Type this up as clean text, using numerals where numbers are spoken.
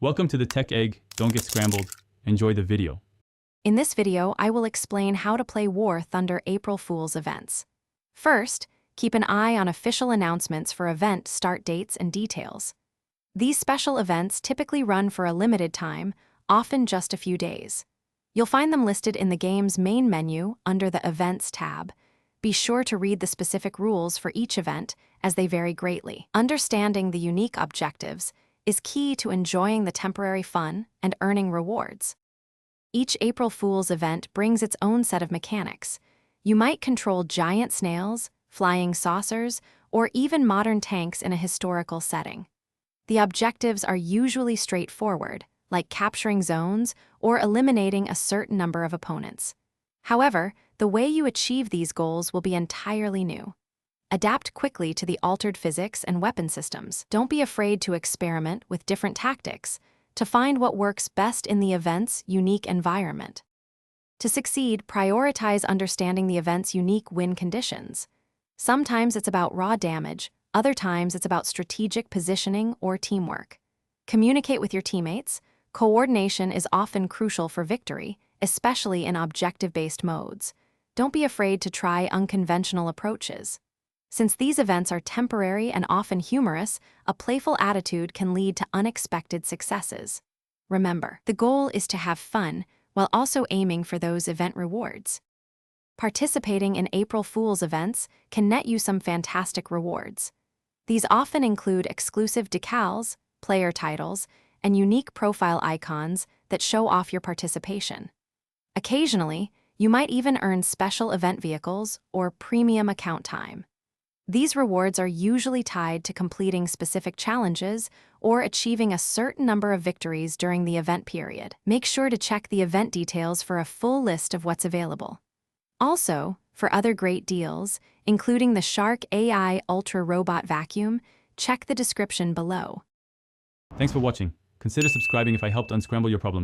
Welcome to the Tech Egg. Don't get scrambled. Enjoy the video. In this video, I will explain how to play War Thunder April Fool's events. First, keep an eye on official announcements for event start dates and details. These special events typically run for a limited time, often just a few days. You'll find them listed in the game's main menu under the Events tab. Be sure to read the specific rules for each event, as they vary greatly. Understanding the unique objectives is key to enjoying the temporary fun and earning rewards. Each April Fool's event brings its own set of mechanics. You might control giant snails, flying saucers, or even modern tanks in a historical setting. The objectives are usually straightforward, like capturing zones or eliminating a certain number of opponents. However, the way you achieve these goals will be entirely new. Adapt quickly to the altered physics and weapon systems. Don't be afraid to experiment with different tactics to find what works best in the event's unique environment. To succeed, prioritize understanding the event's unique win conditions. Sometimes it's about raw damage, other times it's about strategic positioning or teamwork. Communicate with your teammates. Coordination is often crucial for victory, especially in objective-based modes. Don't be afraid to try unconventional approaches. Since these events are temporary and often humorous, a playful attitude can lead to unexpected successes. Remember, the goal is to have fun while also aiming for those event rewards. Participating in April Fool's events can net you some fantastic rewards. These often include exclusive decals, player titles, and unique profile icons that show off your participation. Occasionally, you might even earn special event vehicles or premium account time. These rewards are usually tied to completing specific challenges or achieving a certain number of victories during the event period. Make sure to check the event details for a full list of what's available. Also, for other great deals, including the Shark AI Ultra Robot Vacuum, check the description below. Thanks for watching. Consider subscribing if I helped unscramble your problems.